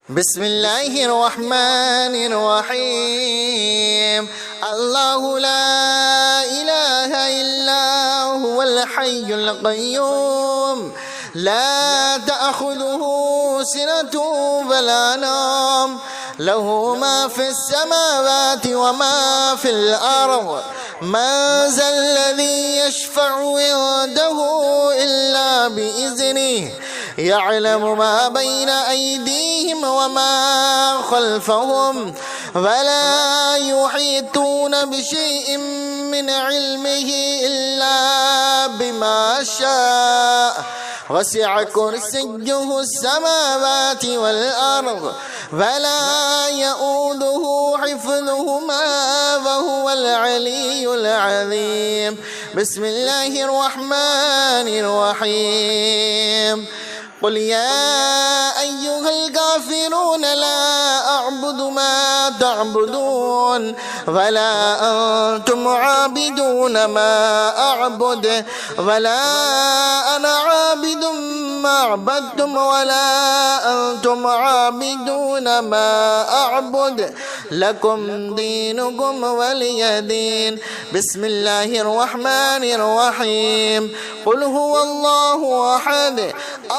بسم الله الرحمن الرحيم. الله لا إله إلا هو الحي القيوم لا تأخذه سنة ولا نوم له ما في السماوات وما في الأرض من ذا الذي يشفع عنده إلا بإذنه يعلم ما بين أيديهم وما خلفهم ولا يحيطون بشيء من علمه إلا بما شاء وسع كرسيه السماوات والأرض ولا يؤوده حفظهما وهو العلي العظيم. بسم الله الرحمن الرحيم. قل يا أيها الكافرون لا أعبد ما تعبدون ولا أنتم عابدون ما أعبد ولا أنا عابد ما عبدتم ولا أنتم عابدون ما أعبد لكم دينكم ولي دين. بسم الله الرحمن الرحيم. قل هو الله أحد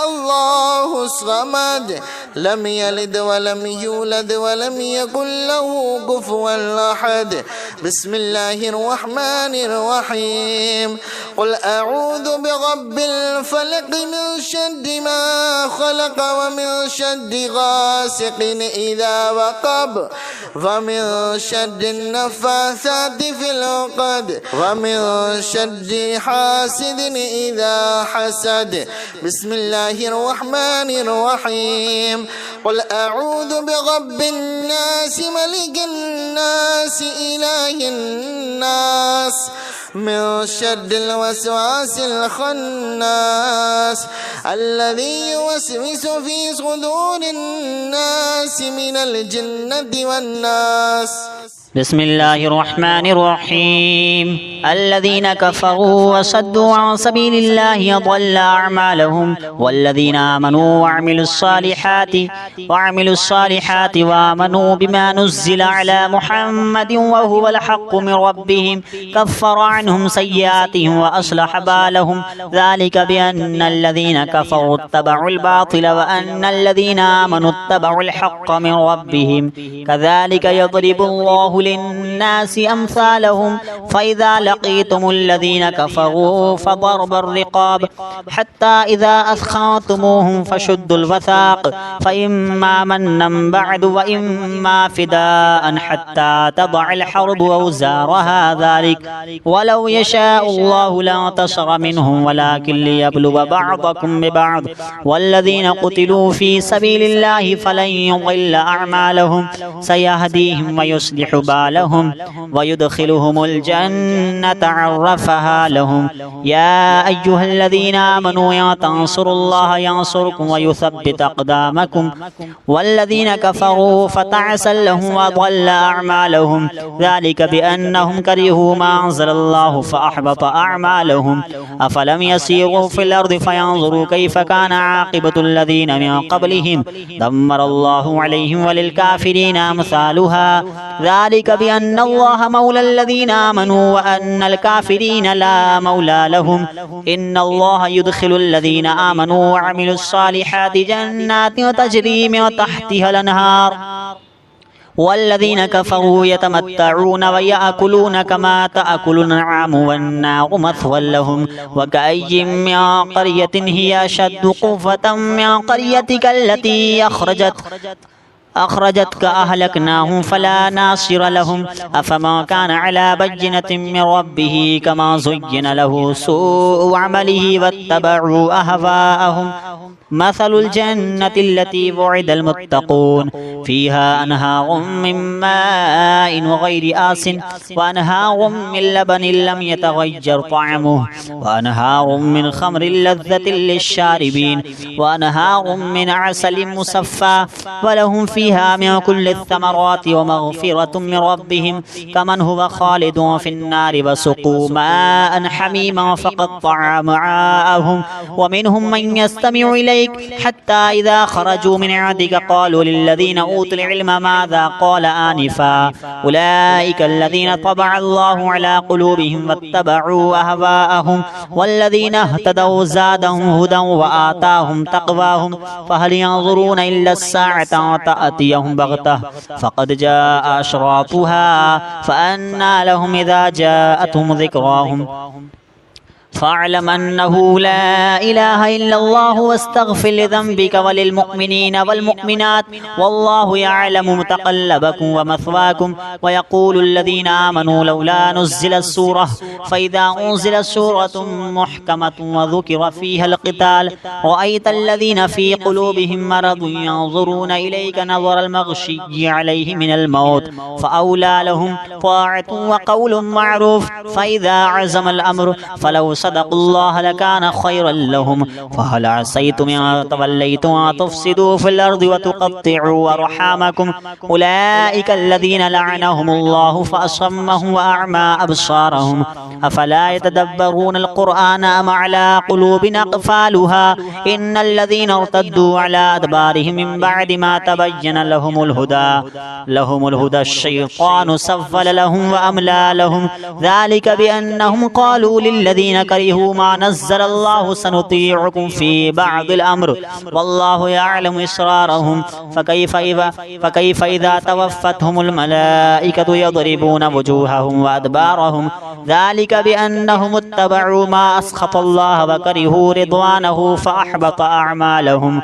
الله الصمد لم يلد ولم يولد ولم يكن له كفوا أحد. بسم الله الرحمن الرحيم. قل أعوذ برب الفلق من شر ما خلق ومن شر غاسق إذا وقب ومن شر النفاثات في العقد ومن شر حاسد إذا حسد. بسم الله الرحمن الرحيم. قل أعوذ برب الناس ملك الناس إله الناس من شر الوسواس الخناس الذي يوسوس في صدور الناس من الجنة والناس. بسم الله الرحمن الرحيم. الذين كفروا وصدوا عن سبيل الله أضل أعمالهم والذين آمنوا وعملوا الصالحات وآمنوا بما نزل على محمد وهو الحق من ربهم كفر عنهم سيئاتهم وأصلح بالهم ذلك بأن الذين كفروا اتبعوا الباطل وأن الذين آمنوا اتبعوا الحق من ربهم كذلك يضرب الله للناس أمثالهم فإذا لقيتم الذين كفروا فضرب الرقاب حتى إذا أثخنتموهم فشدوا الوثاق فإما منا بعد وإما فداء حتى تضع الحرب أوزارها ذلك ولو يشاء الله لانتصر منهم ولكن ليبلو بعضكم ببعض والذين قتلوا في سبيل الله فلن يضل أعمالهم سيهديهم ويصلح بالهم ويدخلهم الجنة عرفها لهم. يا أيها الذين آمنوا يا تنصروا الله ينصركم ويثبت أقدامكم والذين كفروا فتعسا لهم وضل أعمالهم ذلك بأنهم كرهوا ما أنزل الله فأحبط أعمالهم. أفلم يسيروا في الأرض فينظروا كيف كان عاقبة الذين من قبلهم دمر الله عليهم وللكافرين أمثالها ذلك بأن الله مولى الذين آمنوا وأن الكافرين لا مولى لهم. إن الله يدخل الذين آمنوا وعملوا الصالحات جنات تجري من تحتها الأنهار والذين كفروا يتمتعون ويأكلون كما تأكل الأنعام والنار مثوى لهم. وكأي من قرية هي أشد قوة من قريتك التي أخرجتك أهلكناهم فلا ناصر لهم. أفما كان على بينة من ربه كما زين له سوء عمله واتبعوا أهواءهم مثل الجنة التي وعد المتقون فيها أنهار من ماء غير آس وأنهار من لبن لم يتغير طعمه وأنهار من خمر لذة للشاربين وأنهار من عسل مصفى ولهم فيها من كل الثمرات ومغفرة من ربهم كمن هو خالد في النار وسقوا ماء حميما فقطع أمعاءهم ومنهم من يستمع إليك حتى إذا خرجوا من عندك قالوا للذين أوتوا العلم ماذا قال آنفا أولئك الذين طبع الله على قلوبهم واتبعوا أهواءهم والذين اهتدوا زادهم هدى وآتاهم تقواهم فهل ينظرون إلا الساعة تأتيهم بغتة فقد جاء أشراطها فأنى لهم إذا جاءتهم ذكراهم فاعلم أنه لا إله إلا الله واستغفر لذنبك وللمؤمنين والمؤمنات والله يعلم متقلبكم ومثواكم ويقول الذين آمنوا لولا نزلت سورة فإذا أنزلت سورة محكمة وذكر فيها القتال رأيت الذين في قلوبهم مرض ينظرون إليك نظر المغشي عليه من الموت فأولى لهم طاعة وقول معروف فإذا عزم الأمر فلو صدقوا الله لكان خيرا لهم فهل عسيتم إن توليتم أن تفسدوا في الأرض وتقطعوا أرحامكم أولئك الذين لعنهم الله فأصمهم وأعمى أبصارهم أفلا يتدبرون القرآن أم على قلوب أقفالها إن الذين ارتدوا على أدبارهم من بعد ما تبين لهم الهدى الشيطان سفل لهم وأملى لهم ذلك بأنهم قالوا للذين كرهوا ما نزل الله سنطيعكم في بعض الأمر والله يعلم إسرارهم فكيف إذا توفتهم الملائكة يضربون وجوههم وأدبارهم ذلك بأنهم اتبعوا ما أسخط الله وكرهوا رضوانه فأحبط أعمالهم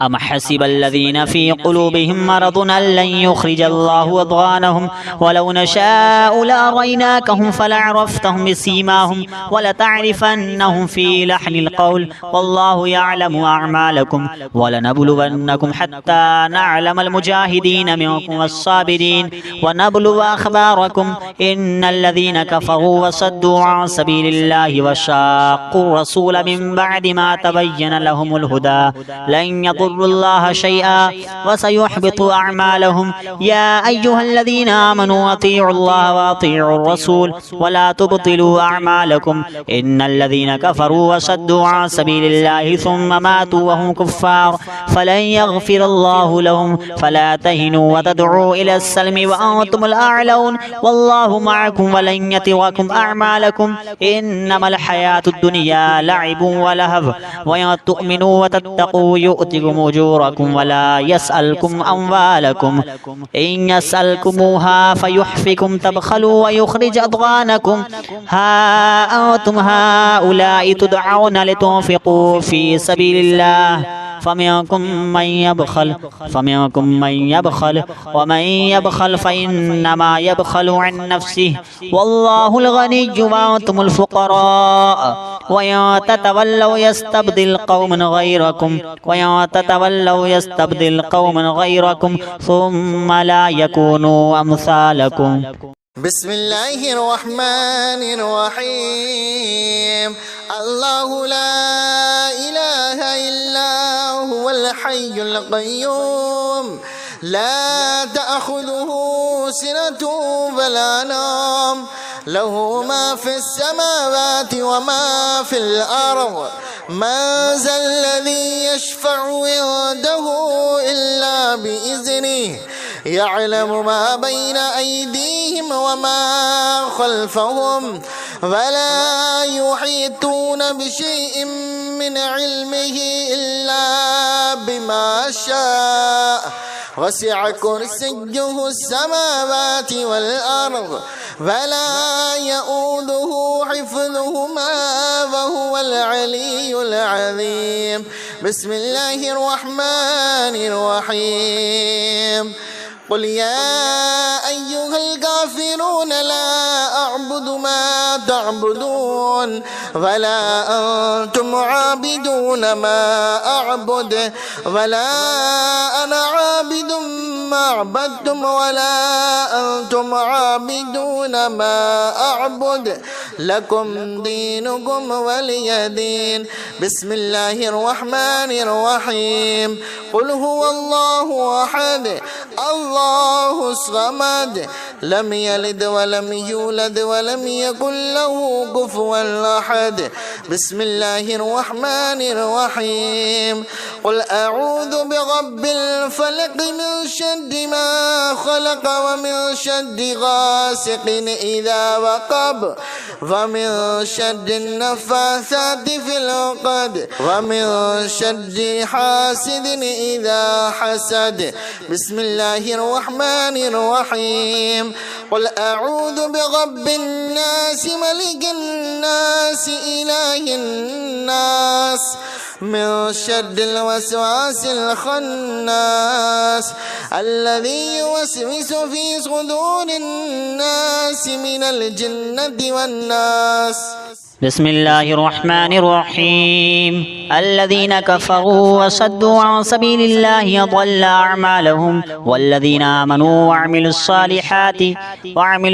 أم حسب الذين في قلوبهم مرض أن لن يخرج الله أضغانهم ولو نشاء لأريناكهم فلعرفتهم بسيماهم ولتعرفنهم في لحن القول والله يعلم أعمالكم ولنبلونكم حتى نعلم المجاهدين منكم والصابرين ونبلو أخباركم إن الذين كفروا وصدوا عن سبيل الله وشاقوا الرسول من بعد ما تبين لهم الهدى لن يضروا الله شيئا وسيحبط أعمالهم يا أيها الذين آمنوا أطيعوا الله وأطيعوا الرسول ولا تبطلوا أعمالكم إن الذين كفروا وصدوا عن سبيل الله ثم ماتوا وهم كفار فلن يغفر الله لهم فلا تهنوا وتدعوا إلى السلم وأنتم الأعلون والله معكم ولن يتركم أعمالكم إنما الحياة الدنيا لعب ولهو وإن تؤمنوا وتتقوا يؤتكم أجوركم ولا يسألكم أموالكم إن يسألكموها فيحفكم تبخلوا ويخرج أضغانكم ها أنتم هؤلاء تدعون لتنفقوا في سبيل الله فمنكم من يبخل ومن يبخل فإنما يبخل عن نفسه والله الغني وأنتم الفقراء وإن تتولوا يستبدل قوما غيركم ثم لا يكونوا أمثالكم بسم الله الرحمن الرحيم الله لا إله إلا هو الحي القيوم لا تأخذه سنة ولا نوم له ما في السماوات وما في الأرض من ذا الذي يشفع عنده إلا بإذنه يعلم ما بين أيديهم وما خلفهم ولا يحيطون بشيء من علمه إلا بما شاء وسع كرسيه السماوات والأرض ولا يؤوده حفظهما وهو العلي العظيم بسم الله الرحمن الرحيم قل يا أيها الكافرون لا أعبد ما تعبدون ولا أنتم عابدون ما أعبد ولا أنا عابد أعبدتم ولا أنتم عابدون ما أعبد لكم دينكم ولي دين. بسم الله الرحمن الرحيم. قل هو الله أحد الله الصمد لم يلد ولم يولد ولم يكن له كفوا أحد. بسم الله الرحمن الرحيم. قل أعوذ برب الفلق من شر ما خلق ومن شر غاسق إذا وقب ومن شر النفاثات في العقد ومن شر حاسد إذا حسد. بسم الله الرحمن الرحيم. قل أعوذ برب الناس ملك الناس إله الناس من شر الوسواس الخناس الذي يوسوس في صدور الناس من الجنة والناس. بسم الله الرحمن الرحيم. الذين كفروا وصدوا عن سبيل الله أضل أعمالهم والذين آمنوا وعملوا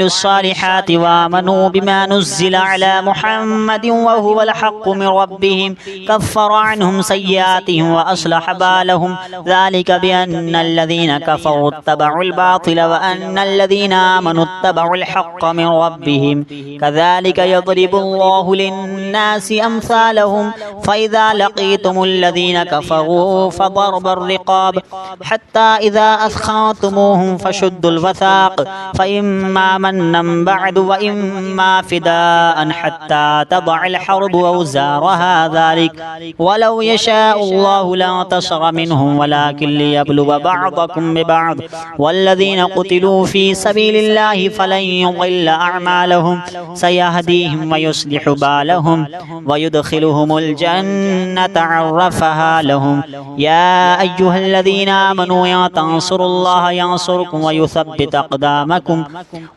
الصالحات وآمنوا بما نزل على محمد وهو الحق من ربهم كفر عنهم سيئاتهم وأصلح بالهم ذلك بأن الذين كفروا اتبعوا الباطل وأن الذين آمنوا اتبعوا الحق من ربهم كذلك يضرب الله للناس أمثالهم فإذا لقيتم الذين كفروا فضرب الرقاب حتى إذا أثخنتموهم فشدوا الوثاق فإما منا بعد وإما فداء حتى تضع الحرب أوزارها ذلك ولو يشاء الله لانتصر منهم ولكن ليبلو بعضكم ببعض والذين قتلوا في سبيل الله فلن يضل أعمالهم سيهديهم ويصلح بالهم ويدخلهم الجنة عرفها لهم. يا أيها الذين آمنوا يا تنصروا الله ينصركم ويثبت أقدامكم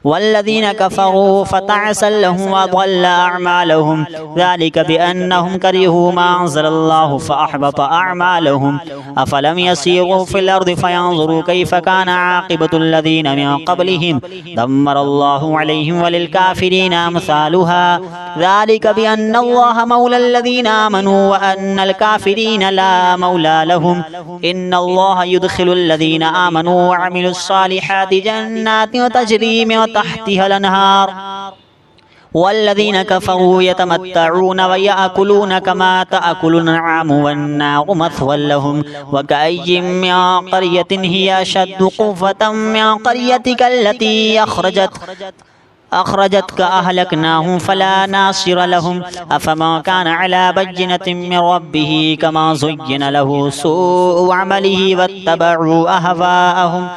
والذين كفروا فتعسا لهم وضل أعمالهم ذلك بأنهم كرهوا ما أنزل الله فأحبط أعمالهم. أفلم يسيروا في الأرض فينظروا كيف كان عاقبة الذين من قبلهم دمر الله عليهم وللكافرين أمثالها ذلك بأن الله مولى الذين آمنوا وأن الكافرين لا مولى لهم. إن الله يدخل الذين آمنوا وعملوا الصالحات جنات تجري من تحتها الأنهار والذين كفروا يتمتعون ويأكلون كما تأكل الأنعام والنار مثوى لهم. وكأي من قرية هي أشد قوة من قريتك التي أخرجتك أهلكناهم فلا ناصر لهم. أفما كان على بينة من ربه كما زين له سوء عمله واتبعوا أهواءهم.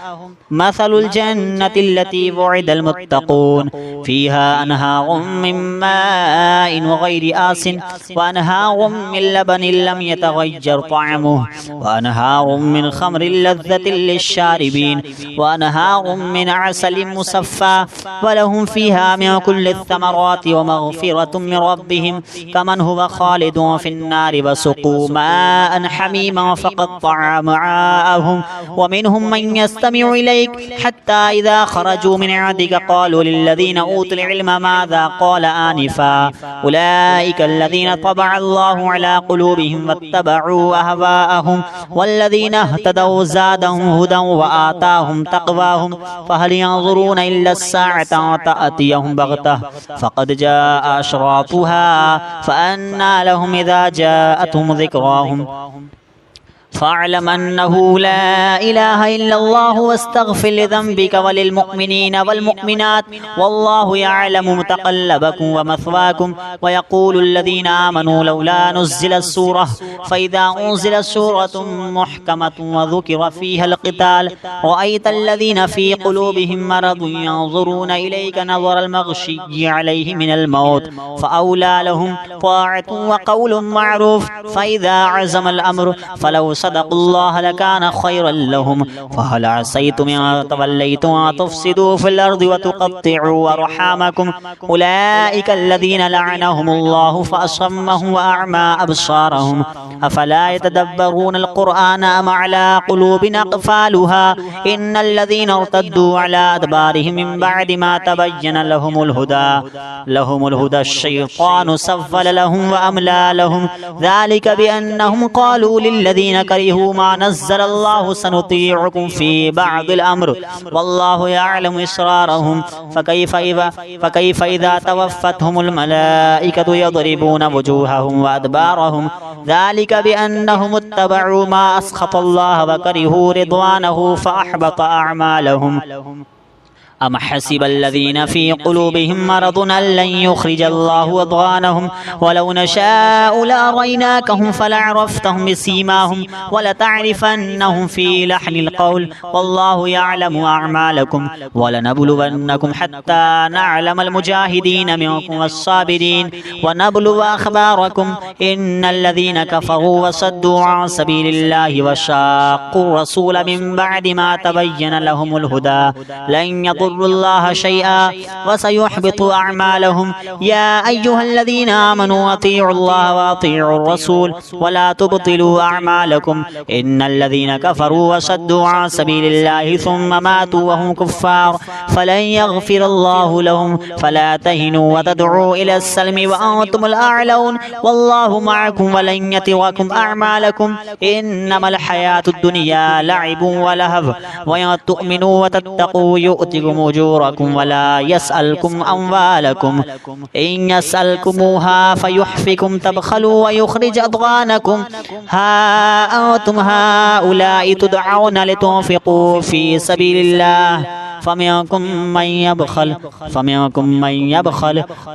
مثل الجنة التي وعد المتقون فيها أنهار من ماء غير آس وأنهار من لبن لم يتغير طعمه وأنهار من خمر لذة للشاربين وأنهار من عسل مصفى ولهم فيها من كل الثمرات ومغفرة من ربهم كمن هو خالد في النار وسقوا ماء حميما فقطع أمعاءهم. ومنهم من يستمع إليك حتى إذا خرجوا من عندك قالوا للذين أوتوا العلم ماذا قال آنفا أولئك الذين طبع الله على قلوبهم واتبعوا أهواءهم والذين اهتدوا زادهم هدى وآتاهم تقواهم فهل ينظرون إلا الساعة تأتيهم بغتة فقد جاء أشراطها فأنى لهم إذا جاءتهم ذكراهم. فاعلم أنه لا إله إلا الله واستغفر لذنبك وللمؤمنين والمؤمنات والله يعلم متقلبكم ومثواكم. ويقول الذين آمنوا لولا نزلت سورة فإذا أنزلت سورة محكمة وذكر فيها القتال رأيت الذين في قلوبهم مرض ينظرون إليك نظر المغشي عليه من الموت فأولى لهم طاعة وقول معروف. فإذا عزم الأمر فلو صدقوا الله لكان خيرا لهم فهل عسيتم إن توليتم أن تفسدوا في الأرض وتقطعوا أرحامكم أولئك الذين لعنهم الله فأصمهم وأعمى أبصارهم أفلا يتدبرون القرآن أم على قلوب أقفالها إن الذين ارتدوا على أدبارهم من بعد ما تبين لهم الهدى الشيطان سفل لهم وأملى لهم ذلك بأنهم قالوا للذين كرهوا ما نزل الله سنطيعكم في بعض الأمر والله يعلم إسرارهم فكيف إذا توفتهم الملائكة يضربون وجوههم وأدبارهم ذلك بأنهم اتبعوا ما أسخط الله وكرهوا رضوانه فأحبط أعمالهم أم حسب الذين في قلوبهم مرض أن لن يخرج الله أضغانهم ولو نشاء لأريناكهم فلعرفتهم بسيماهم ولتعرفنهم في لحن القول والله يعلم أعمالكم ولنبلونكم حتى نعلم المجاهدين منكم والصابرين ونبلو أخباركم إن الذين كفروا وصدوا عن سبيل الله وشاقوا الرسول من بعد ما تبين لهم الهدى لن يضروا الله شيئا وسيحبط أعمالهم يا أيها الذين آمنوا أطيعوا الله وأطيعوا الرسول ولا تبطلوا أعمالكم إن الذين كفروا وصدوا عن سبيل الله ثم ماتوا وهم كفار فلن يغفر الله لهم فلا تهنوا وتدعوا إلى السلم وأنتم الأعلون والله معكم ولن يتركم أعمالكم إنما الحياة الدنيا لعب ولهو وإن تؤمنوا وتتقوا يؤتكم أجوركم ولا يسألكم أموالكم إن يسألكموها فيحفكم تبخلوا ويخرج أضغانكم ها أنتم هؤلاء تدعون لتنفقوا في سبيل الله فمنكم من يبخل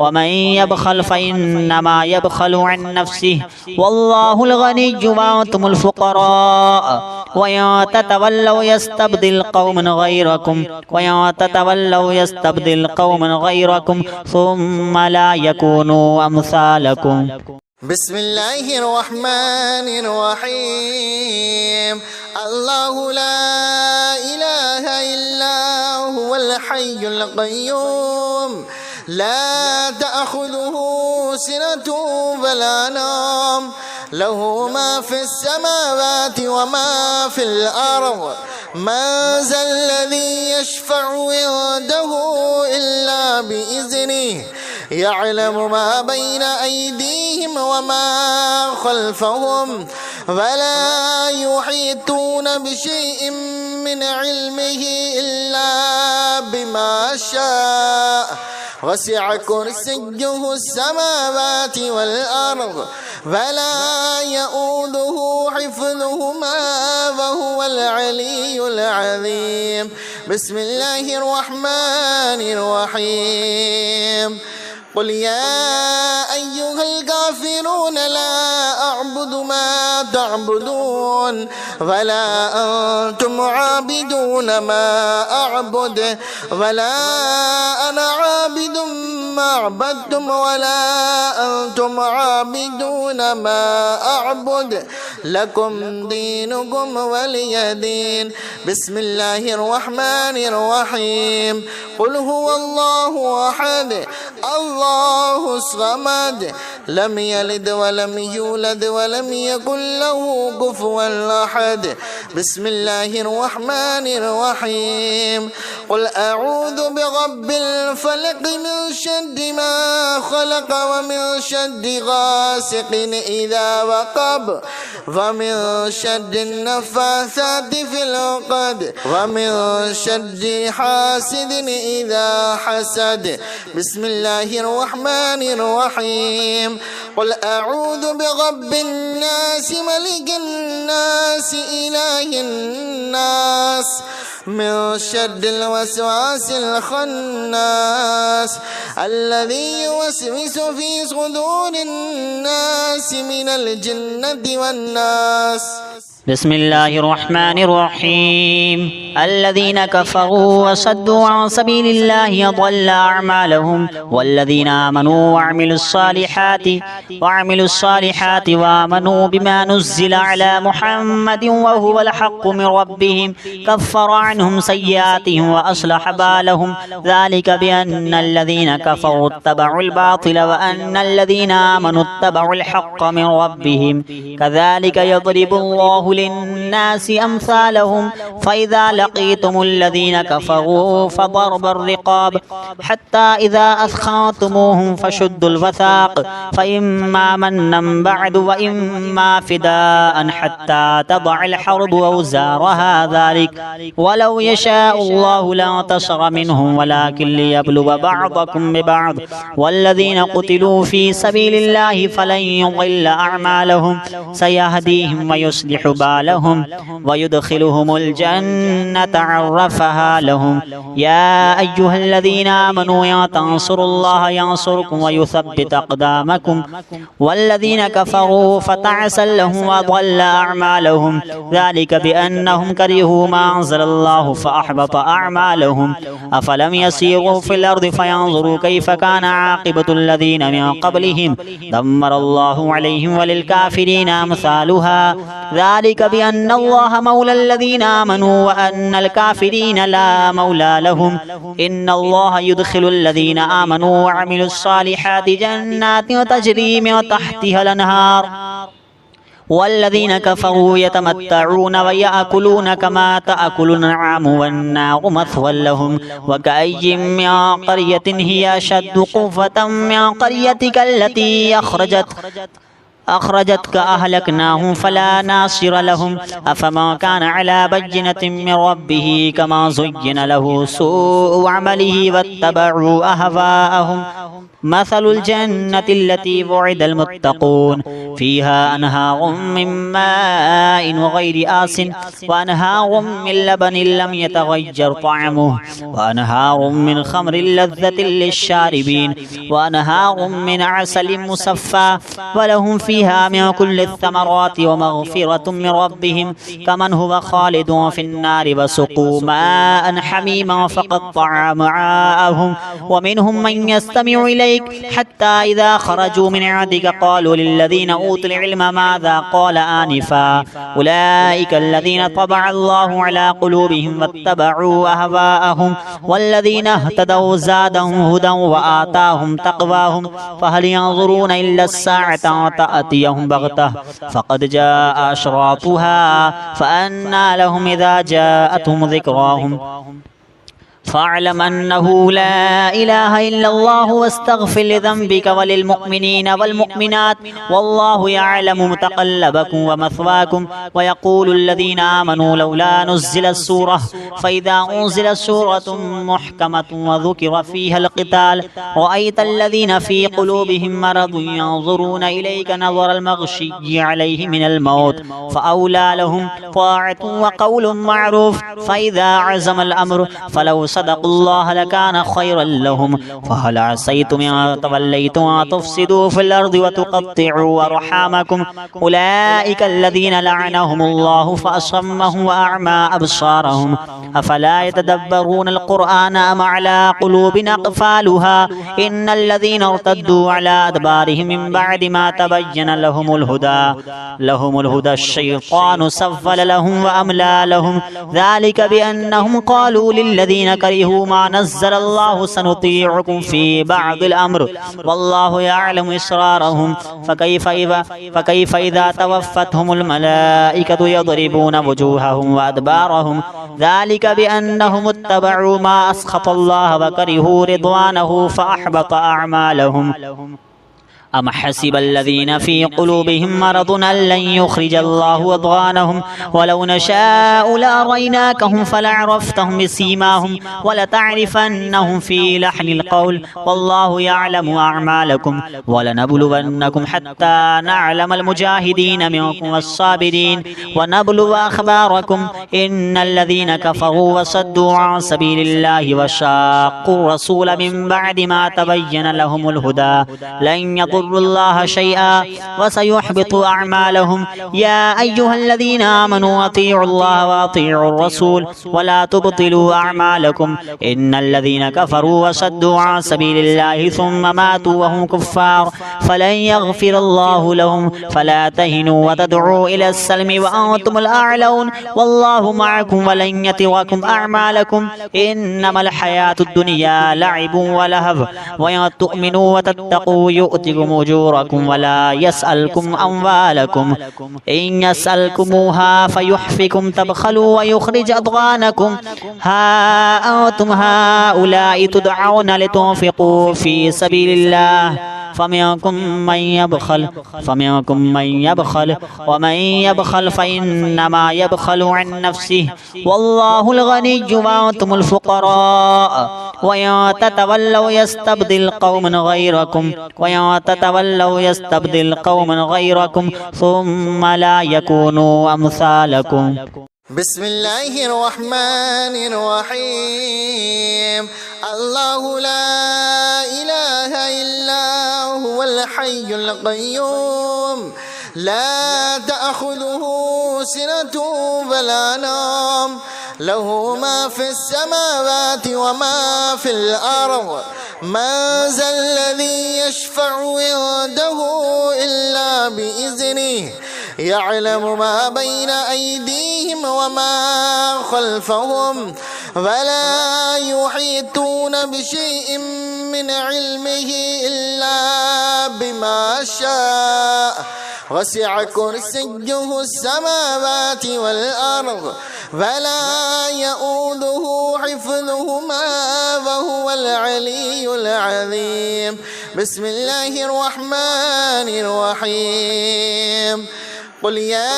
ومن يبخل فإنما يبخل عن نفسه والله الغني وأنتم الفقراء وإن تتولوا يستبدل قوما غيركم ثم لا يكونوا أمثالكم بسم الله الرحمن الرحيم الله لا إله إلا هو الحي القيوم لا تأخذه سنة ولا نوم له ما في السماوات وما في الأرض من ذا الذي يشفع عنده إلا بإذنه يعلم ما بين أيديهم وما خلفهم ولا يحيطون بشيء من علمه إلا بما شاء وسع كرسيه السماوات والأرض ولا يؤوده حفظهما وهو العلي العظيم بسم الله الرحمن الرحيم قل يا أيها الكافرون لا أعبد ما تعبدون ولا أنتم عابدون ما أعبد ولا أنا عابد ما عبدتم ولا أنتم عابدون ما أعبد لكم دينكم ولي دين بسم الله الرحمن الرحيم قل هو الله أحد الله الصمد لم يلد ولم يولد ولم يكن له كفوا أحد بسم الله الرحمن الرحيم قل أعوذ برب الفلق من شر ما خلق ومن شر غاسق إذا وقب ومن شر النفاثات في العقد ومن شر حاسد إذا حسد بسم الله الرحمن الرحيم قل أعوذ برب الناس ملك الناس إله الناس من شر الوسواس الخناس الذي يوسوس في صدور الناس من الجنة والناس بسم الله الرحمن الرحيم الذين كفروا وصدوا عن سبيل الله أضل أعمالهم والذين آمنوا وعملوا الصالحات وآمنوا بما نزل على محمد وهو الحق من ربهم كفر عنهم سيئاتهم وأصلح بالهم ذلك بأن الذين كفروا اتبعوا الباطل وأن الذين آمنوا اتبعوا الحق من ربهم كذلك يضرب الله للناس أمثالهم فإذا لقيتم الذين كفروا فضرب الرقاب حتى إذا أثخنتموهم فشدوا الوثاق فإما منا بعد وإما فداء حتى تضع الحرب أوزارها ذلك ولو يشاء الله لانتصر منهم ولكن ليبلو بعضكم ببعض والذين قتلوا في سبيل الله فلن يضل أعمالهم سيهديهم ويصلح بالهم ويدخلهم الجنة عرفها لهم يا أيها الذين آمنوا إن تنصروا الله ينصركم ويثبت أقدامكم والذين كفروا فتعسا لهم وضل أعمالهم ذلك بأنهم كرهوا ما أنزل الله فأحبط أعمالهم أفلم يسيروا في الأرض فينظروا كيف كان عاقبة الذين من قبلهم دمر الله عليهم وللكافرين أمثالها ذلك بأن الله مولى الذين آمنوا وأن الكافرين لا مولى لهم إن الله يدخل الذين آمنوا وعملوا الصالحات جنات تجري من تحتها الأنهار والذين كفروا يتمتعون ويأكلون كما تأكل الأنعام والنار مثوى لهم وكأي من قرية هي أشد قوة من قريتك التي أخرجتك أهلكناهم فلا ناصر لهم أفما كان على بينة من ربه كما زين له سوء عمله واتبعوا أهواءهم مثل الجنة التي وعد المتقون فيها أنهار من ماء وغير آس وأنهار من لبن لم يتغير طعمه وأنهار من خمر لذة للشاربين وأنهار من عسل مصفى ولهم فيها من كل الثمرات ومغفرة من ربهم كمن هو خالد في النار وسقوا ماء حميما فقطع أمعاءهم ومنهم من يستمع إليك حتى إذا خرجوا من عندك قالوا للذين أوتوا العلم ماذا قال آنفا أولئك الذين طبع الله على قلوبهم واتبعوا أهواءهم والذين اهتدوا زادهم هدى وآتاهم تقواهم فهل ينظرون إلا الساعة تأتيهم بغتة فقد جاء أشراطها فأنى لهم إذا جاءتهم ذكراهم فاعلم أنه لا إله إلا الله واستغفر لذنبك وللمؤمنين والمؤمنات والله يعلم متقلبكم ومثواكم ويقول الذين آمنوا لولا نزلت سورة فإذا أنزلت سورة محكمة وذكر فيها القتال رأيت الذين في قلوبهم مرض ينظرون إليك نظر المغشي عليه من الموت فأولى لهم طاعة وقول معروف فإذا عزم الأمر فلو صدقوا الله لكان خيرا لهم فهل عسيتم إن توليتم أن تفسدوا في الأرض وتقطعوا أرحامكم أولئك الذين لعنهم الله فأصمهم وأعمى أبصارهم أفلا يتدبرون القرآن أم على قلوب أقفالها إن الذين ارتدوا على أدبارهم من بعد ما تبين لهم الهدى الشيطان سفل لهم وأملى لهم ذلك بأنهم قالوا للذين كرهوا ما نزل الله سنطيعكم في بعض الأمر والله يعلم إسرارهم فكيف إذا توفتهم الملائكة يضربون وجوههم وأدبارهم ذلك بأنهم اتبعوا ما أسخط الله وكرهوا رضوانه فأحبط أعمالهم أم حسب الذين في قلوبهم مرض أن لن يخرج الله أضغانهم ولو نشاء لأريناكهم فلعرفتهم بسيماهم ولتعرفنهم في لحن القول والله يعلم أعمالكم ولنبلونكم حتى نعلم المجاهدين منكم والصابرين ونبلو أخباركم إن الذين كفروا وصدوا عن سبيل الله وشاقوا الرسول من بعد ما تبين لهم الهدى لن يضروا يضروا الله شيئا وسيحبط أعمالهم. يا أيها الذين آمنوا أطيعوا الله وأطيعوا الرسول ولا تبطلوا أعمالكم إن الذين كفروا وصدوا عن سبيل الله ثم ماتوا وهم كفار فلن يغفر الله لهم فلا تهنوا وتدعوا إلى السلم وأنتم الأعلون والله معكم ولن يتركم أعمالكم إنما الحياة الدنيا لعب ولهو وإن تؤمنوا وتتقوا يؤتكم أجوركم ولا يسألكم أموالكم إن يسألكموها فيحفكم تبخلوا ويخرج أضغانكم. ها أنتم هؤلاء تدعون لتنفقوا في سبيل الله فمنكم من يبخل ومن يبخل فإنما يبخل عن نفسه والله الغني وأنتم الفقراء وإن تتولوا يستبدل قوما غيركم ثم لا يكونوا أمثالكم. بسم الله الرحمن الرحيم. الله لا إله إلا هو الحي القيوم لا تأخذه سنة ولا نوم له ما في السماوات وما في الأرض من ذا الذي يشفع عنده إلا بإذنه يعلم ما بين أيديهم وما خلفهم ولا يحيطون بشيء من علمه إلا بما شاء وسع كرسيه السماوات والأرض ولا يؤوده حفظهما وهو العلي العظيم. بسم الله الرحمن الرحيم. قل يا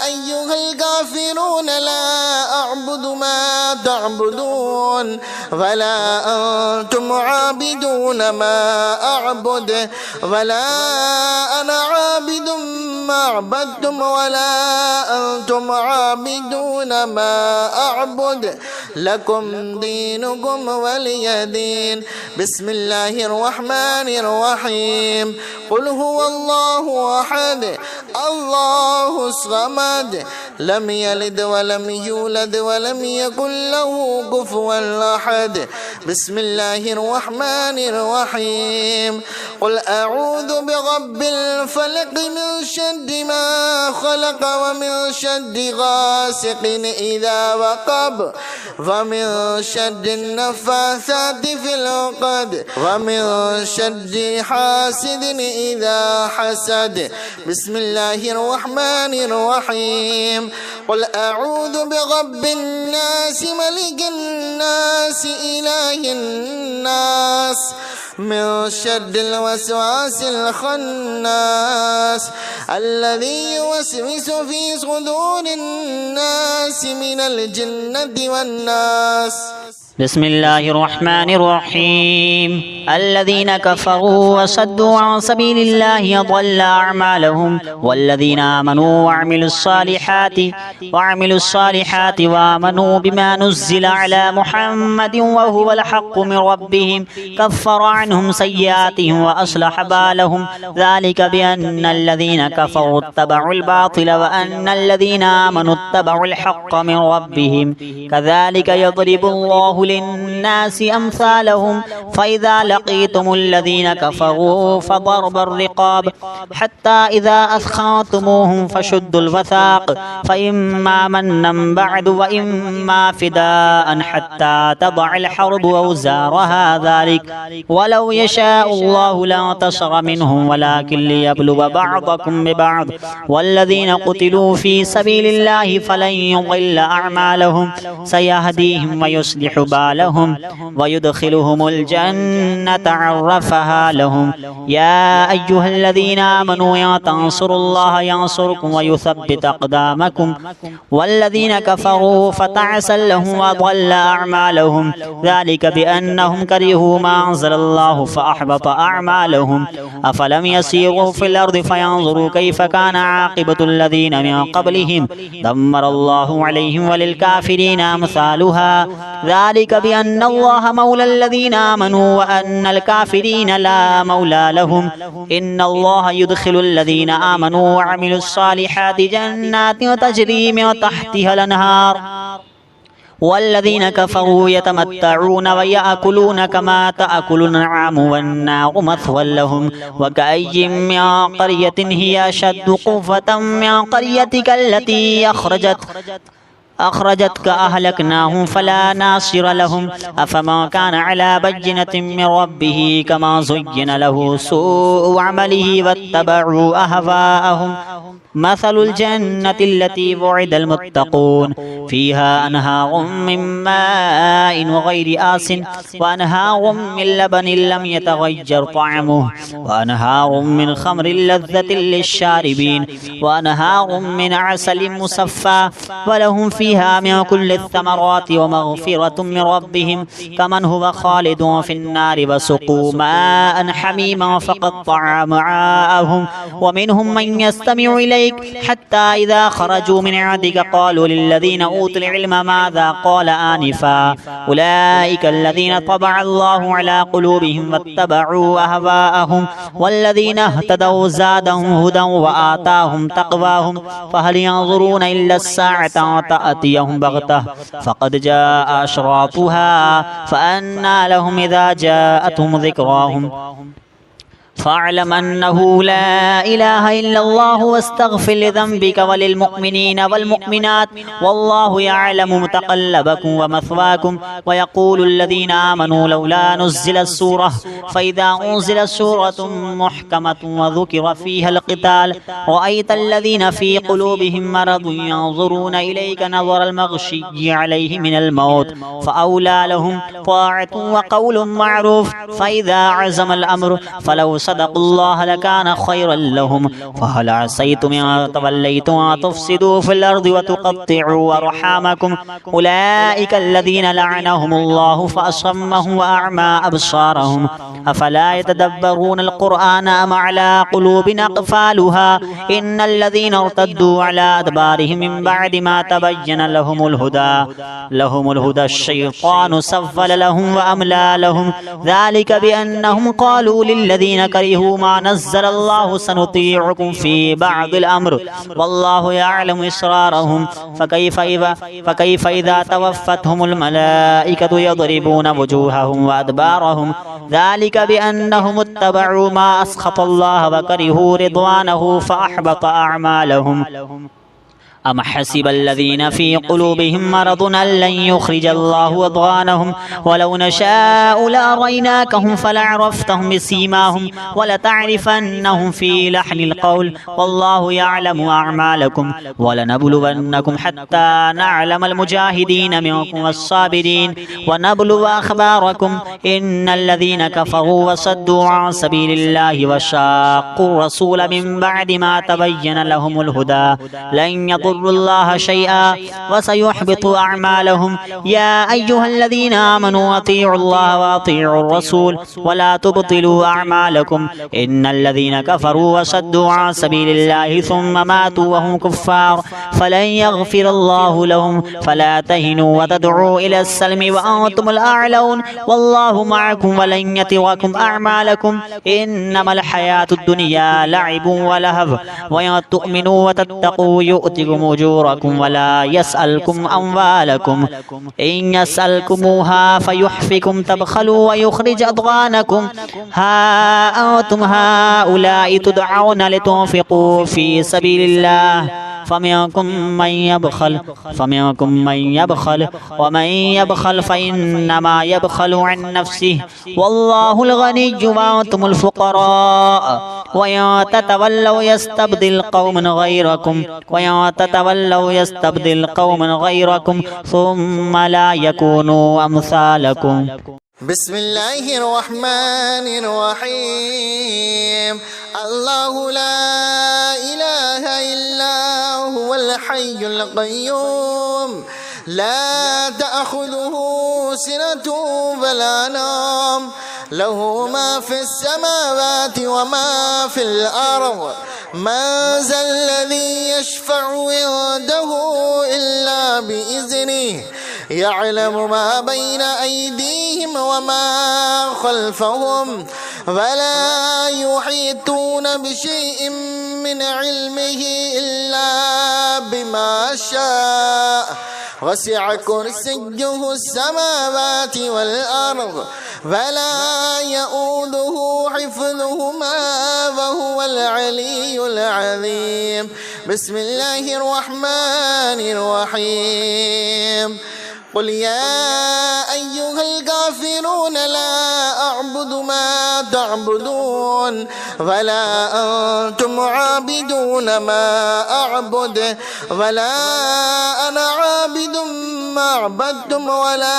أيها الكافرون لا أعبد ما تعبدون ولا أنتم عابدون ما أعبد ولا أنا عابد ما عبدتم ولا أنتم عابدون ما أعبد لكم دينكم ولي دين. بسم الله الرحمن الرحيم. قل هو الله أحد الله الصمد لم يلد ولم يولد ولم يكن له كفوا أحد. بسم الله الرحمن الرحيم. قل أعوذ برب الفلق من شر ما خلق ومن شر غاسق إذا وقب ومن شر النفاثات في العقد ومن شر حاسد إذا حسد. بسم الله الرحمن الرحيم. قل أعوذ برب الناس ملك الناس إله الناس من شر الوسواس الخناس الذي يوسوس في صدور الناس من الجنة والناس. بسم الله الرحمن الرحيم. الذين كفروا وصدوا عن سبيل الله أضل أعمالهم والذين آمنوا وعملوا الصالحات وآمنوا بما نزل على محمد وهو الحق من ربهم كفر عنهم سيئاتهم وأصلح بالهم ذلك بأن الذين كفروا اتبعوا الباطل وأن الذين آمنوا اتبعوا الحق من ربهم كذلك يضرب الله للناس أمثالهم فإذا لقيتم الذين كفروا فضرب الرقاب حتى إذا أثخنتموهم فشدوا الوثاق فإما منا بعد وإما فداء حتى تضع الحرب أوزارها ذلك ولو يشاء الله لانتصر منهم ولكن ليبلو بعضكم ببعض والذين قتلوا في سبيل الله فلن يضل أعمالهم سيهديهم ويصلح بالهم ويدخلهم الجنة عرفها لهم. يا أيها الذين آمنوا إن تنصروا الله ينصركم ويثبت أقدامكم والذين كفروا فتعسا لهم وضل أعمالهم ذلك بأنهم كرهوا ما أنزل الله فأحبط أعمالهم. أفلم يسيروا في الأرض فينظروا كيف كان عاقبة الذين من قبلهم دمر الله عليهم وللكافرين أمثالها ذلك ذلك بأن الله مولى الذين آمنوا وأن الكافرين لا مولى لهم إن الله يدخل الذين آمنوا وعملوا الصالحات جنات تجري من تحتها الأنهار والذين كفروا يتمتعون ويأكلون كما تأكل الأنعام والنار مثوى لهم وكأي من قرية هي أشد قوة من قريتك التي أخرجتك أهلكناهم فلا ناصر لهم أفما كان على بينة من ربه كما زين له سوء عمله واتبعوا أهواءهم مثل الجنة التي وعد المتقون فيها أنهار من ماء غير آس وأنهار من لبن لم يتغير طعمه وأنهار من خمر لذة للشاربين وأنهار من عسل مصفى ولهم فيها من كل الثمرات ومغفرة من ربهم كمن هو خالد في النار وسقوا ماء حميما فقطع أمعاءهم ومنهم من يستمع إليك حتى إذا خرجوا من عندك قالوا للذين أوتوا العلم ماذا قال آنفا أولئك الذين طبع الله على قلوبهم واتبعوا أهواءهم والذين اهتدوا زادهم هدى وآتاهم تقواهم فهل ينظرون إلا الساعة تأتيهم بغتة فقد جاء أشراطها فأنى لهم إذا جاءتهم ذكراهم فاعلم أنه لا إله إلا الله واستغفر لذنبك وللمؤمنين والمؤمنات والله يعلم متقلبكم ومثواكم ويقول الذين آمنوا لولا نزل السورة فإذا أنزلت سورة محكمة وذكر فيها القتال رأيت الذين في قلوبهم مرض ينظرون إليك نظر المغشي عليه من الموت فأولى لهم طاعة وقول معروف فإذا عزم الأمر فلو صدقوا الله لكان خيرا لهم فهل عسيتم إن توليتم أن تفسدوا في الأرض وتقطعوا أرحامكم أولئك الذين لعنهم الله فأصمهم وأعمى أبصارهم أفلا يتدبرون القرآن أم على قلوب أقفالها إن الذين ارتدوا على أدبارهم من بعد ما تبين لهم الهدى الشيطان سفل لهم وأملى لهم ذلك بأنهم قالوا للذين كرهوا ما نزل الله سنطيعكم في بعض الأمر والله يعلم إسرارهم فكيف إذا توفتهم الملائكة يضربون وجوههم وأدبارهم ذلك بأنهم اتبعوا ما أسخط الله وكرهوا رضوانه فأحبط أعمالهم أم حسب الذين في قلوبهم مرض أن لن يخرج الله أضغانهم ولو نشاء لأريناكهم فلعرفتهم بسيماهم ولتعرفنهم في لحن القول والله يعلم أعمالكم ولنبلونكم حتى نعلم المجاهدين منكم والصابرين ونبلو أخباركم إن الذين كفروا وصدوا عن سبيل الله وشاقوا الرسول من بعد ما تبين لهم الهدى لن يضروا الله شيئا وسيحبط أعمالهم يا أيها الذين آمنوا أطيعوا الله وأطيعوا الرسول ولا تبطلوا أعمالكم إن الذين كفروا وصدوا عن سبيل الله ثم ماتوا وهم كفار فلن يغفر الله لهم فلا تهنوا وتدعوا إلى السلم وأنتم الأعلون والله معكم ولن يتركم أعمالكم إنما الحياة الدنيا لعب ولهو وإن تؤمنوا وتتقوا يؤتكم أجوركم ولا يسألكم أموالكم إن يسألكموها فيحفكم تبخلوا ويخرج أضغانكم ها أنتم هؤلاء تدعون لتنفقوا في سبيل الله فمنكم من يبخل ومن يبخل فإنما يبخل عن نفسه والله الغني وأنتم الفقراء وإن تتولوا يستبدل قوما غيركم ثم لا يكونوا أمثالكم بسم الله الرحمن الرحيم الله لا إله إلا هو الحي القيوم لا تأخذه سنة ولا نوم له ما في السماوات وما في الأرض من ذا الذي يشفع عنده إلا بإذنه يعلم ما بين أيديهم وما خلفهم ولا يحيطون بشيء من علمه إلا بما شاء وسع كرسيه السماوات والأرض ولا يؤوده حفظهما وهو العلي العظيم. بسم الله الرحمن الرحيم. قل يا أيها الكافرون لا أعبد ما تعبدون ولا أنتم عابدون ما أعبد ولا أنا عابد ما عبدتم ولا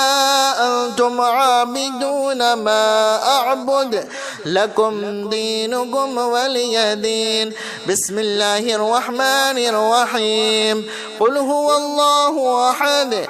أنتم عابدون ما أعبد لكم دينكم ولي دين. بسم الله الرحمن الرحيم. قل هو الله أحد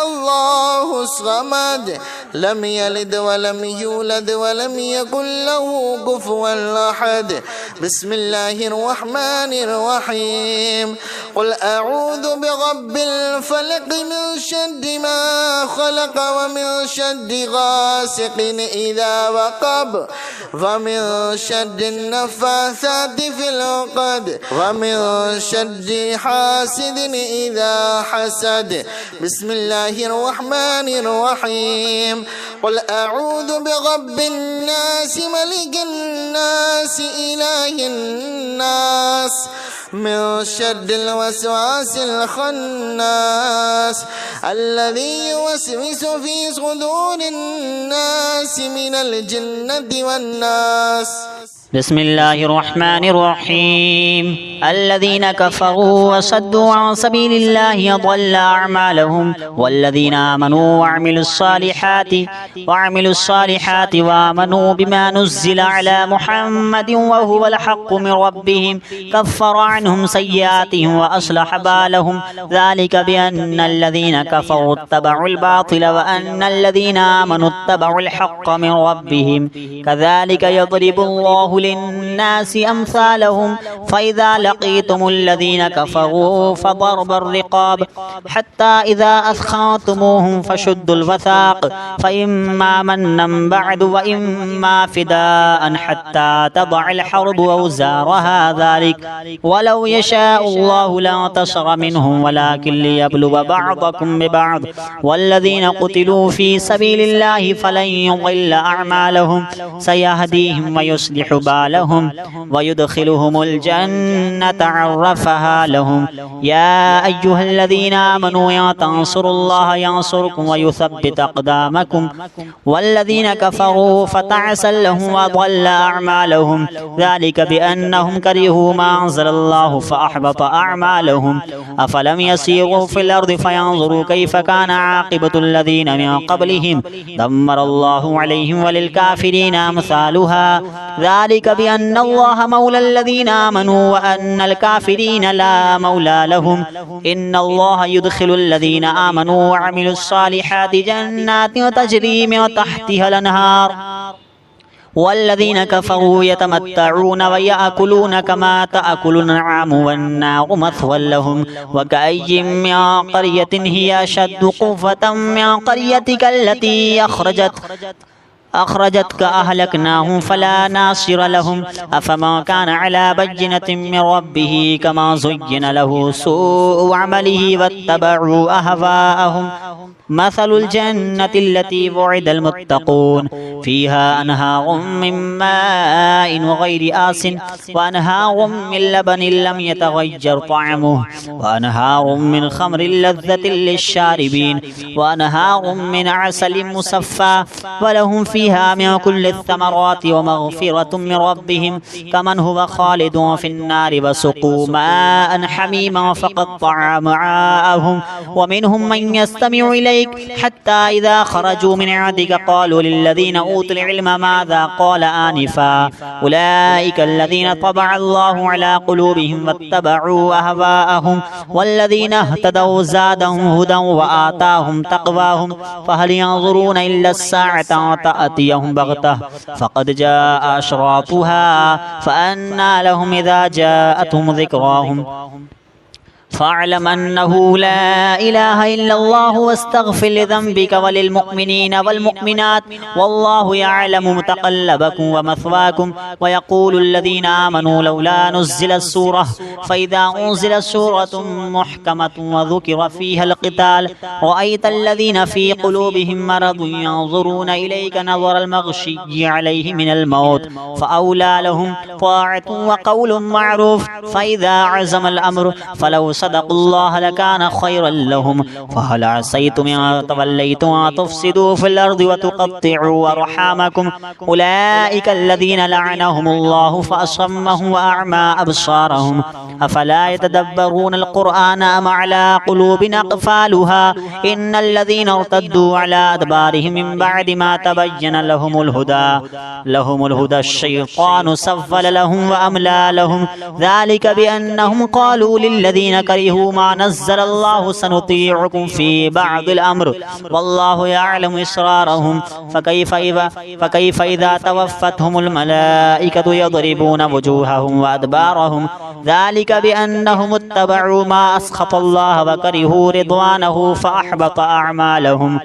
الله الصمد لم يلد ولم يولد ولم يكن له كفوا أحد. بسم الله الرحمن الرحيم. قل أعوذ برب الفلق من شر ما خلق ومن شر غاسق إذا وقب ومن شر النفاثات في العقد ومن شر حاسد إذا حسد. بسم الله الرحمن الرحيم. قل أعوذ برب الناس ملك الناس إله الناس من شر الوسواس الخناس الذي يوسوس في صدور الناس من الجنة والناس. بسم الله الرحمن الرحيم. الذين كفروا وصدوا عن سبيل الله أضل أعمالهم والذين آمنوا وعملوا الصالحات وآمنوا بما نزل على محمد وهو الحق من ربهم كفر عنهم سيئاتهم وأصلح بالهم ذلك بأن الذين كفروا اتبعوا الباطل وأن الذين آمنوا اتبعوا الحق من ربهم كذلك يضرب الله للناس أمثالهم فإذا لقيتم الذين كفروا فضرب الرقاب حتى إذا أثخنتموهم فشدوا الوثاق فإما منا بعد وإما فداء حتى تضع الحرب أوزارها ذلك ولو يشاء الله لانتصر منهم ولكن ليبلو بعضكم ببعض والذين قتلوا في سبيل الله فلن يضل أعمالهم سيهديهم ويصلح بالهم ويدخلهم الجنة عرفها لهم. يا أيها الذين آمنوا إن تنصروا الله ينصركم ويثبت أقدامكم والذين كفروا فتعسا لهم وضل أعمالهم ذلك بأنهم كرهوا ما أنزل الله فأحبط أعمالهم. أفلم يسيروا في الأرض فينظروا كيف كان عاقبة الذين من قبلهم دمر الله عليهم وللكافرين أمثالها ذلك بأن الله مولى الذين آمنوا وأن الكافرين لا مولى لهم. إن الله يدخل الذين آمنوا وعملوا الصالحات جنات تجري من تحتها الأنهار والذين كفروا يتمتعون ويأكلون كما تأكل الأنعام والنار مثوى لهم. وكأي من قرية هي أشد قوة من قريتك التي أخرجتك أهلكناهم فلا ناصر لهم. أفما كان على بينة من ربه كما زين له سوء عمله واتبعوا أهواءهم. مثل الجنة التي وعد المتقون فيها أنهار من ماء غير آس وأنهار من لبن لم يتغير طعمه وأنهار من خمر لذة للشاربين وأنهار من عسل مصفى ولهم فيها من كل الثمرات ومغفرة من ربهم كمن هو خالد في النار وسقوا ماء حميما فقطع أمعاءهم. ومنهم من يستمع إليك حتى إذا خرجوا من عندك قالوا للذين أوتوا العلم ماذا قال آنفا أولئك الذين طبع الله على قلوبهم واتبعوا أهواءهم والذين اهتدوا زادهم هدى وآتاهم تقواهم فهل ينظرون إلا الساعة تأتيهم بغتة فقد جاء أشراطها فأنى لهم إذا جاءتهم ذكراهم فاعلم أنه لا إله إلا الله واستغفر لذنبك وللمؤمنين والمؤمنات والله يعلم متقلبكم ومثواكم. ويقول الذين آمنوا لولا نزلت سورة فإذا أنزلت سورة محكمة وذكر فيها القتال رأيت الذين في قلوبهم مرض ينظرون إليك نظر المغشي عليه من الموت فأولى لهم طاعة وقول معروف. فإذا عزم الأمر فلو صدقوا الله لكان خيرا لهم. فهل عسيتم إن توليتم أن تفسدوا في الأرض وتقطعوا أرحامكم أولئك الذين لعنهم الله فأصمهم وأعمى أبصارهم أفلا يتدبرون القرآن أم على قلوب أقفالها إن الذين ارتدوا على أدبارهم من بعد ما تبين لهم الهدى الشيطان سفل لهم وأملى لهم ذلك بأنهم قالوا للذين كرهوا ما نزل الله سنطيعكم في بعض الأمر والله يعلم إسرارهم. فكيف إذا توفتهم الملائكة يضربون وجوههم وأدبارهم ذلك بأنهم اتبعوا ما أسخط الله وكرهوا رضوانه فأحبط أعمالهم.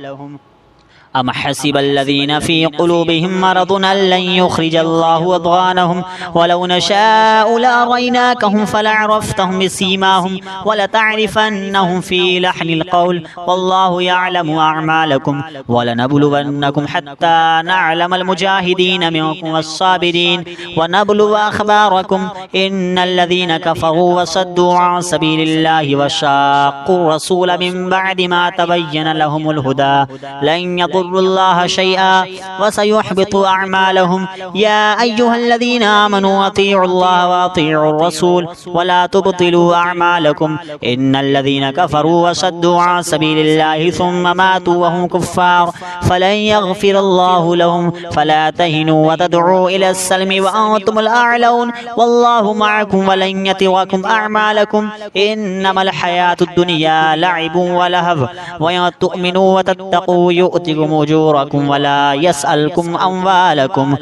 أم حسب الذين في قلوبهم مرض أن لن يخرج الله أضغانهم ولو نشاء لأريناكهم فلعرفتهم بسيماهم ولتعرفنهم في لحن القول والله يعلم أعمالكم. ولنبلونكم حتى نعلم المجاهدين منكم والصابرين ونبلو أخباركم إن الذين كفروا وصدوا عن سبيل الله وشاقوا الرسول من بعد ما تبين لهم الهدى لن يضروا الله شيئا وسيحبط أعمالهم. يا أيها الذين آمنوا أطيعوا الله وأطيعوا الرسول ولا تبطلوا أعمالكم إن الذين كفروا وصدوا عن سبيل الله ثم ماتوا وهم كفار فلن يغفر الله لهم. فلا تهنوا وتدعوا إلى السلم وأنتم الأعلون والله معكم ولن يتركم أعمالكم إنما الحياة الدنيا لعب ولهو وإن تؤمنوا وتتقوا يؤتكم أجوركم ولا يسألكم أموالكم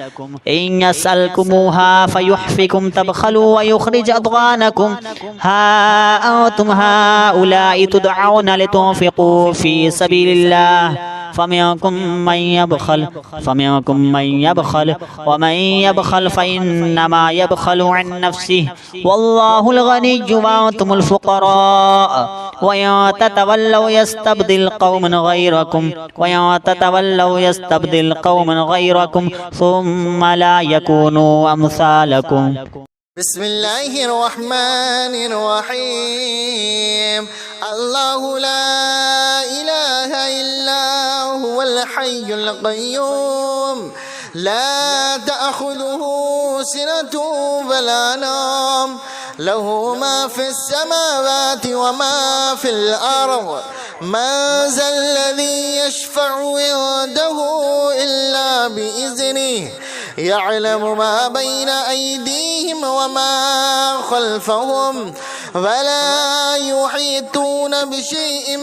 إن يسألكموها فيحفكم تبخلوا ويخرج أضغانكم. ها أنتم هؤلاء تدعون لتنفقوا في سبيل الله فمنكم من يبخل ومن يبخل فإنما يبخل عن نفسه والله الغني وأنتم الفقراء وإن تتولوا يستبدل قوما غيركم ثم لا يكونوا أمثالكم. بسم الله الرحمن الرحيم. الله لا إله إلا هو الحي القيوم لا تأخذه سنة ولا نوم له ما في السماوات وما في الأرض من ذا الذي يشفع عنده إلا بإذنه يعلم ما بين أيديهم وما خلفهم ولا يحيطون بشيء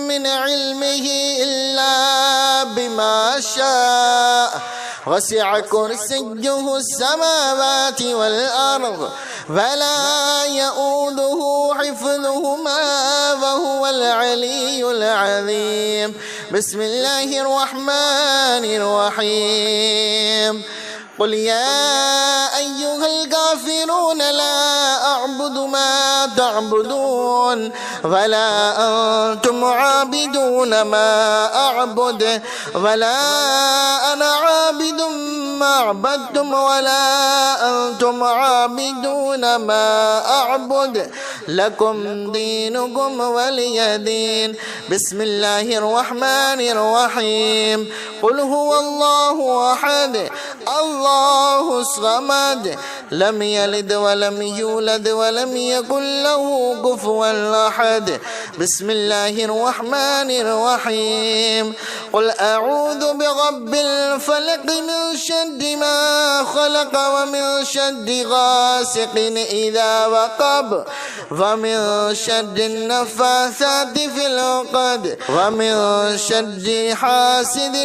من علمه إلا بما شاء وسع كرسيه السماوات والأرض ولا يؤوده حفظهما وهو العلي العظيم. بسم الله الرحمن الرحيم. قل يا أيها الكافرون لا أعبد ما تعبدون ولا أنتم عابدون ما أعبد ولا أنا عابد ما عبدتم ولا أنتم عابدون ما أعبد لكم دينكم ولي دين. بسم الله الرحمن الرحيم. قل هو الله أحد الله الصمد لم يلد ولم يولد ولم يكن له كفوا أحد. بسم الله الرحمن الرحيم. قل أعوذ برب الفلق من شر ما خلق ومن شر غاسق إذا وقب ومن شر النفاثات في العقد ومن شر حاسد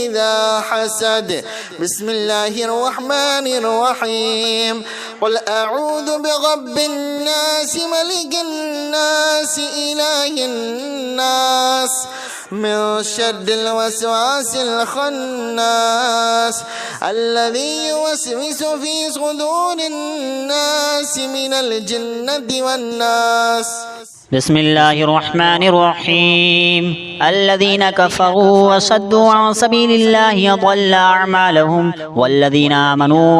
إذا حسد. بسم الله الرحمن الرحيم. قل أعوذ برب الناس ملك الناس إله الناس من شر الوسواس الخناس الذي يوسوس في صدور الناس من الجنة والناس. بسم الله الرحمن الرحيم. الذين كفروا وصدوا عن سبيل الله أضل أعمالهم والذين آمنوا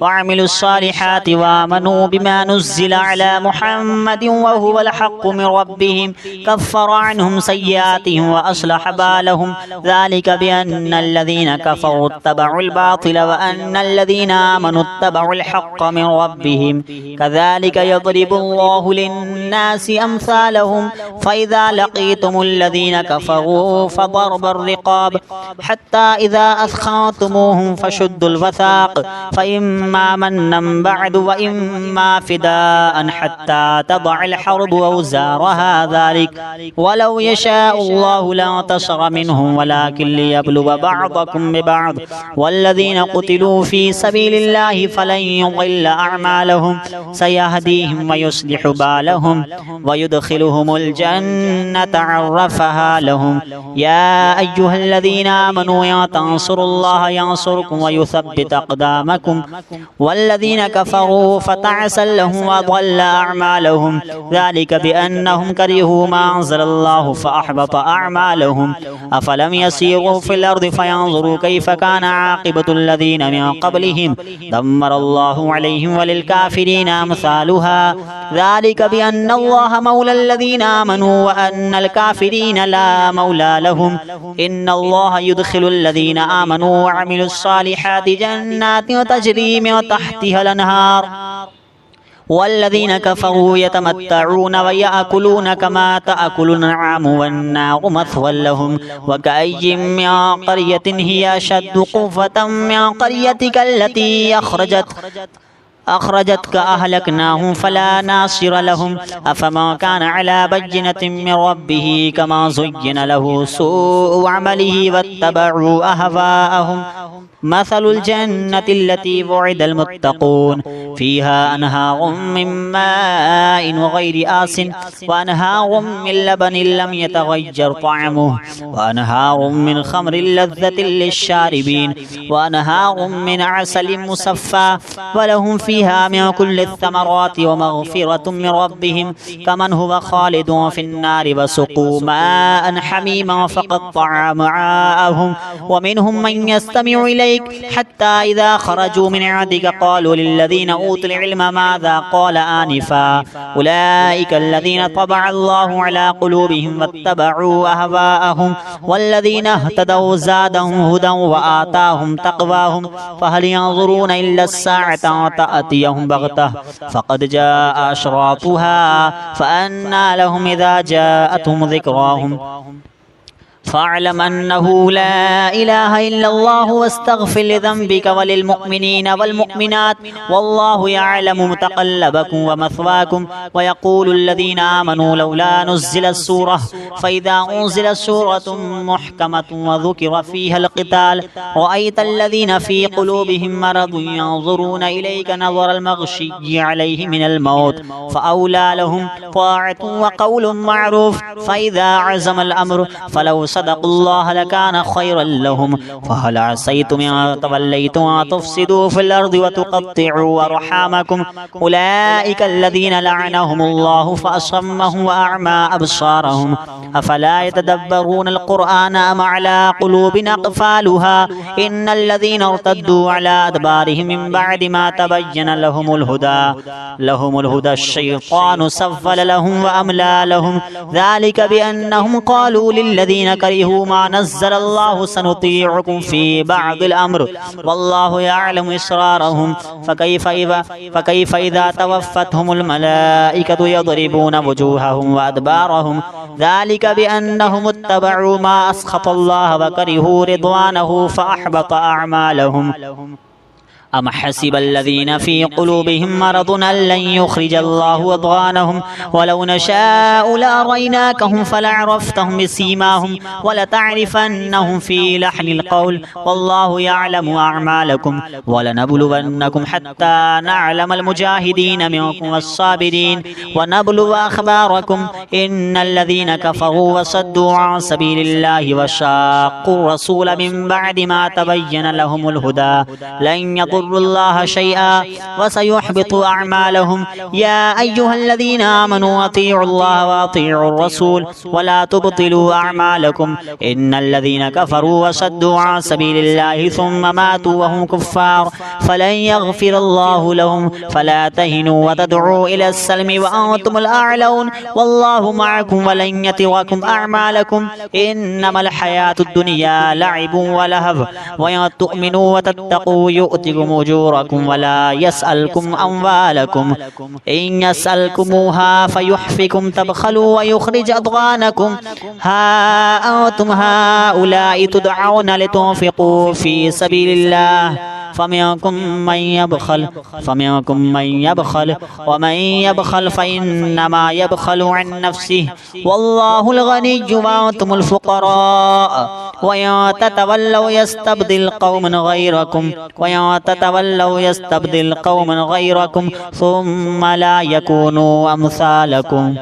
وعملوا الصالحات وآمنوا بما نزل على محمد وهو الحق من ربهم كفر عنهم سيئاتهم وأصلح بالهم ذلك بأن الذين كفروا اتبعوا الباطل وأن الذين آمنوا اتبعوا الحق من ربهم كذلك يضرب الله للناس أمثالهم فإذا لقيتم الذين كفروا فضرب الرقاب حتى إذا أثخنتموهم فشدوا الوثاق فإما منا بعد وإما فداء حتى تضع الحرب أوزارها ذلك ولو يشاء الله لانتصر منهم ولكن ليبلو بعضكم ببعض والذين قتلوا في سبيل الله فلن يضل أعمالهم سيهديهم ويصلح بالهم ويدخلهم الجنة عرفها لهم. يا أيها الذين آمنوا يا تنصروا الله ينصركم ويثبت أقدامكم والذين كفروا فتعسا لهم وضل أعمالهم ذلك بأنهم كرهوا ما أنزل الله فأحبط أعمالهم. أفلم يسيروا في الأرض فينظروا كيف كان عاقبة الذين من قبلهم دمر الله عليهم وللكافرين أمثالها ذلك بأن الله مولى الذين آمنوا وأن الكافرين لا مولى لهم. إن الله يدخل الذين آمنوا وعملوا الصالحات جنات تجري من تحتها الأنهار والذين كفروا يتمتعون ويأكلون كما تأكل الأنعام والنار مثوى لهم. وكأي من قرية هي أشد قوة من قريتك التي أخرجتك أهلكناهم فلا ناصر لهم. أفما كان على بينة من ربه كما زين له سوء عمله واتبعوا أهواءهم. مثل الجنة التي وعد المتقون فيها أنهار من ماء غير آس وأنهار من لبن لم يتغير طعمه وأنهار من خمر لذة للشاربين وأنهار من عسل مصفى ولهم فيها من كل الثمرات ومغفرة من ربهم كمن هو خالد في النار وسقوا ماء حميما فقطع أمعاءهم. ومنهم من يستمع إليك حتى إذا خرجوا من عندك قالوا للذين أوتوا العلم ماذا قال آنفا أولئك الذين طبع الله على قلوبهم واتبعوا أهواءهم والذين اهتدوا زادهم هدى وآتاهم تقواهم فهل ينظرون إلا الساعة تأتيهم بغتة فقد جاء أشراطها فأنى لهم إذا جاءتهم ذكراهم. فاعلم أنه لا إله إلا الله واستغفر لذنبك وللمؤمنين والمؤمنات والله يعلم متقلبكم ومثواكم. ويقول الذين آمنوا لولا نزلت سورة فإذا أنزلت سورة محكمة وذكر فيها القتال رأيت الذين في قلوبهم مرض ينظرون إليك نظر المغشي عليه من الموت فأولى لهم طاعة وقول معروف فإذا عزم الأمر فلو صدقوا الله لكان خيرا لهم. فهل عسيتم إن توليتم أن تفسدوا في الأرض وتقطعوا أرحامكم أولئك الذين لعنهم الله فأصمهم وأعمى أبصارهم أفلا يتدبرون القرآن أم على قلوب أقفالها إن الذين ارتدوا على أدبارهم من بعد ما تبين لهم الهدى الشيطان سفل لهم وأملى لهم ذلك بأنهم قالوا للذين كرهوا ما نزل الله سنطيعكم في بعض الأمر والله يعلم إسرارهم فكيف إذا توفتهم الملائكة يضربون وجوههم وأدبارهم ذلك بأنهم اتبعوا ما أسخط الله وكرهوا رضوانه فأحبط أعمالهم أم حسب الذين في قلوبهم مرض أن لن يخرج الله أضغانهم ولو نشاء لأريناكهم فلعرفتهم بسيماهم ولتعرفنهم في لحن القول والله يعلم أعمالكم ولنبلونكم حتى نعلم المجاهدين منكم والصابرين ونبلو أخباركم إن الذين كفروا وصدوا عن سبيل الله وشاقوا الرسول من بعد ما تبين لهم الهدى لن يضروا الله شيئا وسيحبط أعمالهم يا أيها الذين آمنوا أطيعوا الله وأطيعوا الرسول ولا تبطلوا أعمالكم إن الذين كفروا وصدوا عن سبيل الله ثم ماتوا وهم كفار فلن يغفر الله لهم فلا تهنوا وتدعوا إلى السلم وأنتم الأعلون والله معكم ولن يتركم أعمالكم إنما الحياة الدنيا لعب ولهو وإن تؤمنوا وتتقوا يؤتكم أجوركم ولا يسألكم أموالكم إن يسألكموها فيحفكم تبخلوا ويخرج أضغانكم ها أنتم هؤلاء تدعون لتنفقوا في سبيل الله فمنكم من يبخل ومن يبخل فإنما يبخل عن نفسه والله الغني وأنتم الفقراء وإن تتولوا يستبدل قوما غيركم ثم لا يكونوا أمثالكم